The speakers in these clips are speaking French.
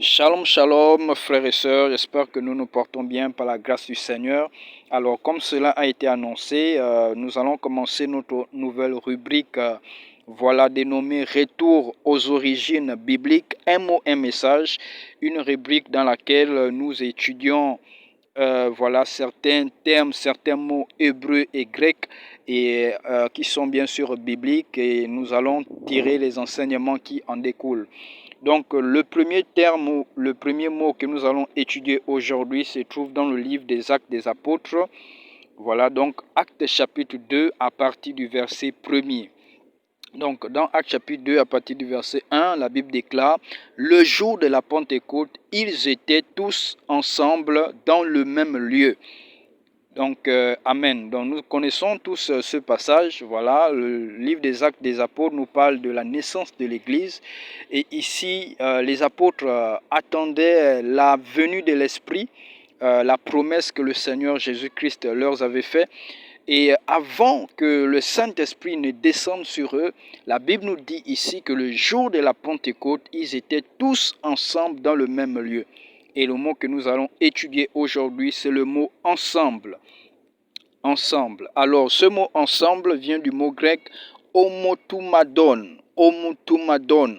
Shalom, shalom, frères et sœurs. J'espère que nous nous portons bien par la grâce du Seigneur. Alors, comme cela a été annoncé, nous allons commencer notre nouvelle rubrique, dénommée Retour aux origines bibliques, un mot, un message. Une rubrique dans laquelle nous étudions certains termes, certains mots hébreux et grecs et qui sont bien sûr bibliques, et nous allons tirer les enseignements qui en découlent. Donc, le premier terme ou le premier mot que nous allons étudier aujourd'hui se trouve dans le livre des Actes des Apôtres. Voilà, donc Actes chapitre 2 à partir du verset 1er. Donc, dans Actes chapitre 2 à partir du verset 1, la Bible déclare: le jour de la Pentecôte, ils étaient tous ensemble dans le même lieu. Donc, Amen. Donc, nous connaissons tous ce passage. Voilà, le livre des Actes des Apôtres nous parle de la naissance de l'Église. Et ici, les apôtres attendaient la venue de l'Esprit, la promesse que le Seigneur Jésus-Christ leur avait faite. Et avant que le Saint-Esprit ne descende sur eux, la Bible nous dit ici que le jour de la Pentecôte, ils étaient tous ensemble dans le même lieu. Et le mot que nous allons étudier aujourd'hui, c'est le mot ensemble. Ensemble. Alors, ce mot ensemble vient du mot grec homotumadon. Homotumadon.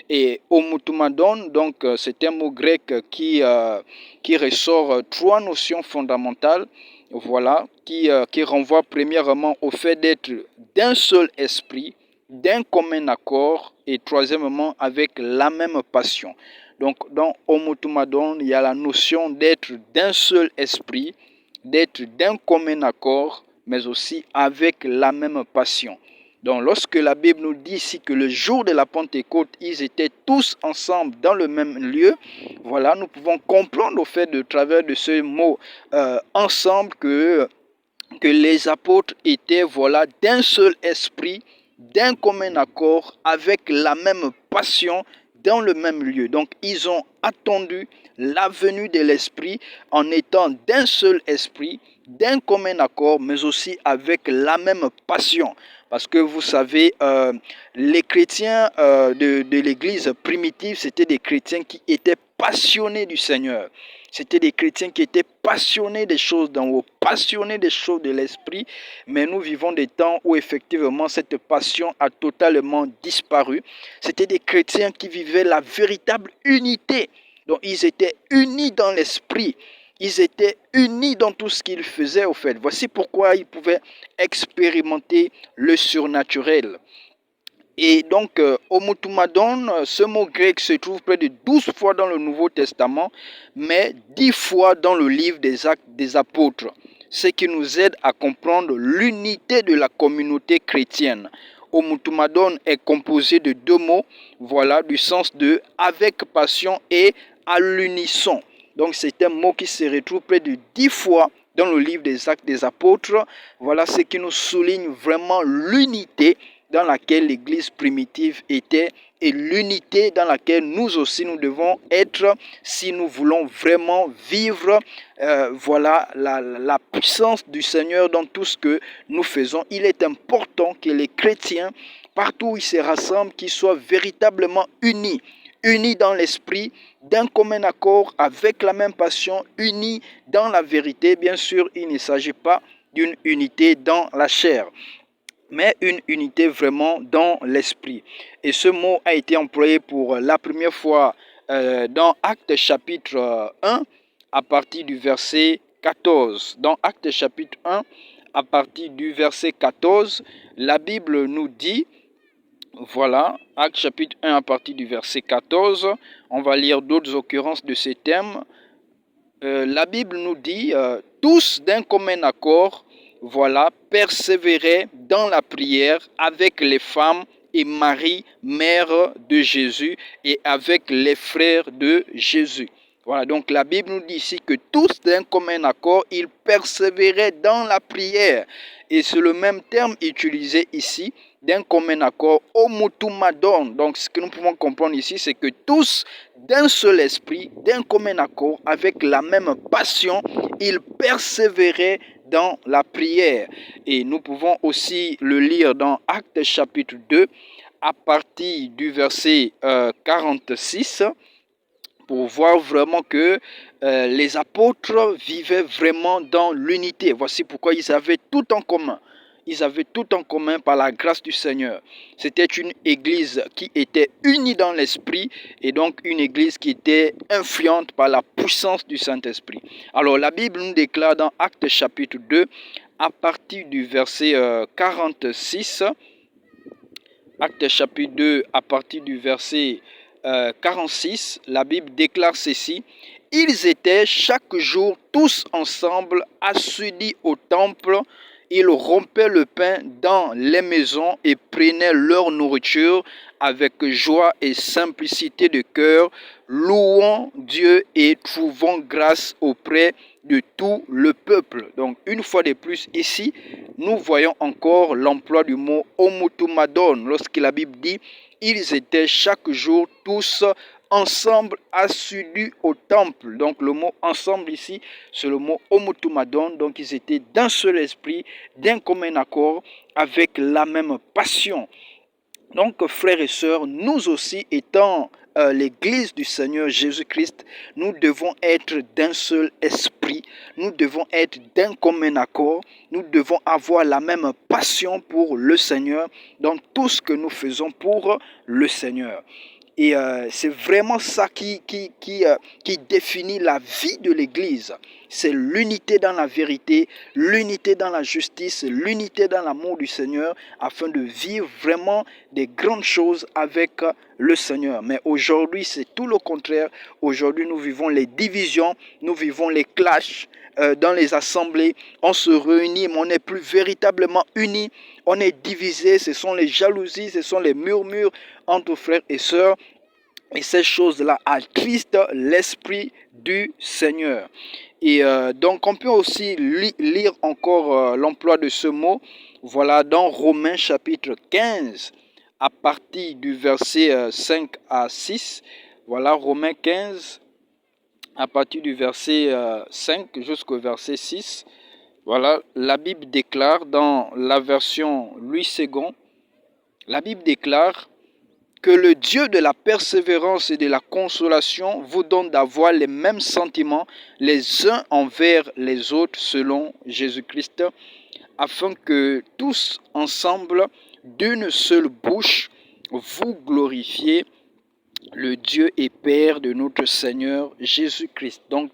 Et homotumadon, donc, c'est un mot grec qui ressort trois notions fondamentales. Voilà, qui renvoie premièrement au fait d'être d'un seul esprit, d'un commun accord, et troisièmement avec la même passion. Donc, dans homotumadon, il y a la notion d'être d'un seul esprit, d'être d'un commun accord, mais aussi avec la même passion. Donc, lorsque la Bible nous dit ici que le jour de la Pentecôte, ils étaient tous ensemble dans le même lieu, voilà, nous pouvons comprendre au fait de travers de ce mot ensemble que les apôtres étaient d'un seul esprit, d'un commun accord, avec la même passion dans le même lieu. Donc, ils ont attendu la venue de l'Esprit en étant d'un seul esprit, d'un commun accord, mais aussi avec la même passion. Parce que vous savez, les chrétiens de l'Église primitive, c'était des chrétiens qui étaient passionnés du Seigneur. C'était des chrétiens qui étaient passionnés des choses d'en haut, passionnés des choses de l'esprit, mais nous vivons des temps où effectivement cette passion a totalement disparu. C'était des chrétiens qui vivaient la véritable unité. Donc ils étaient unis dans l'esprit, ils étaient unis dans tout ce qu'ils faisaient au fait. Voici pourquoi ils pouvaient expérimenter le surnaturel. Et donc, homotumadon, ce mot grec se trouve près de 12 fois dans le Nouveau Testament, mais 10 fois dans le livre des Actes des Apôtres, ce qui nous aide à comprendre l'unité de la communauté chrétienne. Homotumadon est composé de deux mots, voilà, du sens de avec passion et à l'unisson. Donc, c'est un mot qui se retrouve près de 10 fois dans le livre des Actes des Apôtres. Voilà ce qui nous souligne vraiment l'unité dans laquelle l'Église primitive était et l'unité dans laquelle nous aussi nous devons être si nous voulons vraiment vivre la puissance du Seigneur dans tout ce que nous faisons. Il est important que les chrétiens, partout où ils se rassemblent, qu'ils soient véritablement unis. Unis dans l'esprit, d'un commun accord, avec la même passion, unis dans la vérité. Bien sûr, il ne s'agit pas d'une unité dans la chair, mais une unité vraiment dans l'esprit. Et ce mot a été employé pour la première fois dans Actes chapitre 1 à partir du verset 14. Dans Actes chapitre 1 à partir du verset 14, la Bible nous dit, voilà, Actes chapitre 1 à partir du verset 14, on va lire d'autres occurrences de ces thèmes. La Bible nous dit, tous d'un commun accord, voilà, persévérer dans la prière avec les femmes et Marie, mère de Jésus, et avec les frères de Jésus. Voilà, donc la Bible nous dit ici que tous d'un commun accord, ils persévéraient dans la prière. Et c'est le même terme utilisé ici, d'un commun accord, homotumadon. Donc ce que nous pouvons comprendre ici, c'est que tous, d'un seul esprit, d'un commun accord, avec la même passion, ils persévéraient dans la prière. Et nous pouvons aussi le lire dans Actes chapitre 2, à partir du verset 46. pour voir vraiment que les apôtres vivaient vraiment dans l'unité. Voici pourquoi ils avaient tout en commun. Ils avaient tout en commun par la grâce du Seigneur. C'était une église qui était unie dans l'esprit et donc une église qui était influente par la puissance du Saint-Esprit. Alors la Bible nous déclare dans Actes chapitre 2, à partir du verset 46, Actes chapitre 2, à partir du verset 46, la Bible déclare ceci. Ils étaient chaque jour tous ensemble assidus au temple. Ils rompaient le pain dans les maisons et prenaient leur nourriture avec joie et simplicité de cœur, louant Dieu et trouvant grâce auprès de tout le peuple. Donc, une fois de plus, ici, nous voyons encore l'emploi du mot homotumadon, lorsque la Bible dit « Ils étaient chaque jour tous ensemble assidus au temple ». Donc, le mot « ensemble » ici, c'est le mot homotumadon. Donc, ils étaient d'un seul esprit, d'un commun accord, avec la même passion. Donc, frères et sœurs, nous aussi, étant l'Église du Seigneur Jésus-Christ, nous devons être d'un seul esprit, nous devons être d'un commun accord, nous devons avoir la même passion pour le Seigneur dans tout ce que nous faisons pour le Seigneur. Et c'est vraiment ça qui définit la vie de l'Église. C'est l'unité dans la vérité, l'unité dans la justice, l'unité dans l'amour du Seigneur, afin de vivre vraiment des grandes choses avec le Seigneur. Mais aujourd'hui, c'est tout le contraire. Aujourd'hui, nous vivons les divisions, nous vivons les clashs dans les assemblées. On se réunit, mais on n'est plus véritablement unis. On est divisé, ce sont les jalousies, ce sont les murmures entre frères et sœurs. Et ces choses-là attristent l'esprit du Seigneur. Et donc, on peut aussi lire encore l'emploi de ce mot. Voilà, dans Romains chapitre 15, à partir du verset 5 à 6. Voilà, Romains 15, à partir du verset 5 jusqu'au verset 6. Voilà, la Bible déclare dans la version Louis II, la Bible déclare que le Dieu de la persévérance et de la consolation vous donne d'avoir les mêmes sentiments les uns envers les autres selon Jésus-Christ, afin que tous ensemble, d'une seule bouche, vous glorifiez le Dieu et Père de notre Seigneur Jésus-Christ. Donc,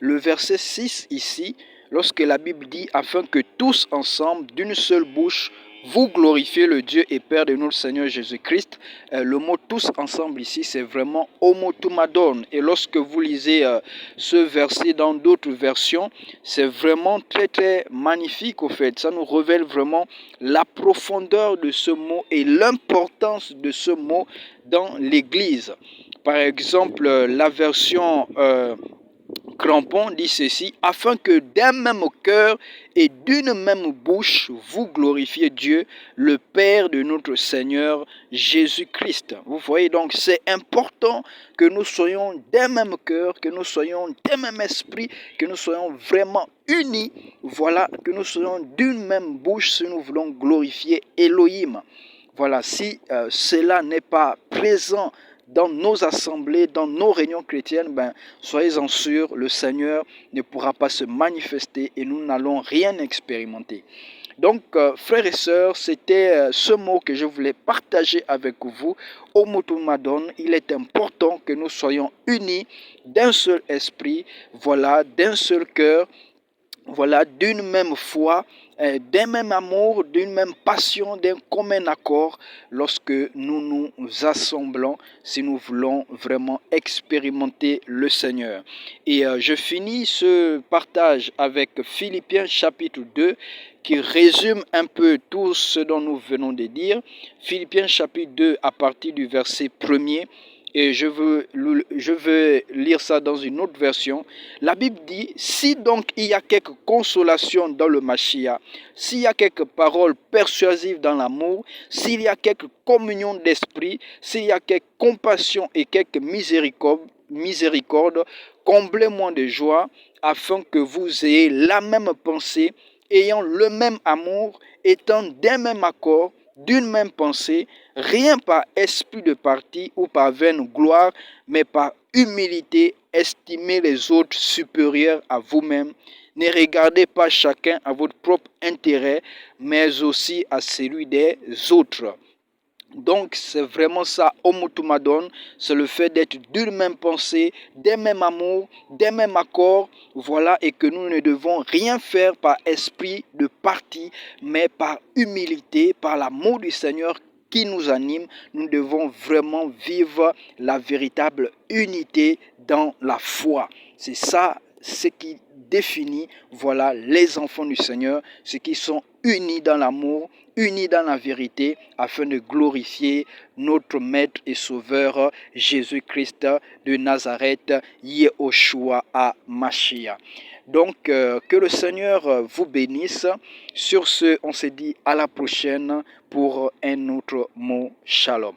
le verset 6 ici, lorsque la Bible dit « afin que tous ensemble, d'une seule bouche, vous glorifiez le Dieu et Père de notre Seigneur Jésus-Christ », le mot « tous ensemble » ici, c'est vraiment « homotumadon ». Et lorsque vous lisez ce verset dans d'autres versions, c'est vraiment très très magnifique au fait. Ça nous révèle vraiment la profondeur de ce mot et l'importance de ce mot dans l'Église. Par exemple, la version Crampon dit ceci, afin que d'un même cœur et d'une même bouche, vous glorifiez Dieu, le Père de notre Seigneur Jésus-Christ. Vous voyez donc, c'est important que nous soyons d'un même cœur, que nous soyons d'un même esprit, que nous soyons vraiment unis, voilà, que nous soyons d'une même bouche si nous voulons glorifier Elohim. Voilà, si cela n'est pas présent dans nos assemblées, dans nos réunions chrétiennes, soyez-en sûrs, le Seigneur ne pourra pas se manifester et nous n'allons rien expérimenter. Donc, frères et sœurs, c'était ce mot que je voulais partager avec vous. Homotumadon, il est important que nous soyons unis d'un seul esprit, voilà, d'un seul cœur, voilà, d'une même foi, d'un même amour, d'une même passion, d'un commun accord lorsque nous nous assemblons, si nous voulons vraiment expérimenter le Seigneur. Et je finis ce partage avec Philippiens chapitre 2 qui résume un peu tout ce dont nous venons de dire. Philippiens chapitre 2 à partir du verset 1er. Et je veux lire ça dans une autre version. La Bible dit, si donc il y a quelque consolation dans le Mashiach, s'il y a quelques paroles persuasives dans l'amour, s'il y a quelque communion d'esprit, s'il y a quelque compassion et quelque miséricorde, comblez-moi de joie, afin que vous ayez la même pensée, ayant le même amour, étant d'un même accord, d'une même pensée, rien par esprit de parti ou par vaine gloire, mais par humilité, estimez les autres supérieurs à vous-même. Ne regardez pas chacun à votre propre intérêt, mais aussi à celui des autres. Donc, c'est vraiment ça, Omutumadon, c'est le fait d'être d'une même pensée, d'un même amour, d'un même accord, voilà, et que nous ne devons rien faire par esprit de parti, mais par humilité, par l'amour du Seigneur qui nous anime. Nous devons vraiment vivre la véritable unité dans la foi. C'est ça ce qui définit, voilà, les enfants du Seigneur, ceux qui sont unis dans l'amour, unis dans la vérité, afin de glorifier notre Maître et Sauveur Jésus-Christ de Nazareth, Yehoshua HaMashiach. Donc, que le Seigneur vous bénisse. Sur ce, on se dit à la prochaine pour un autre mot. Shalom.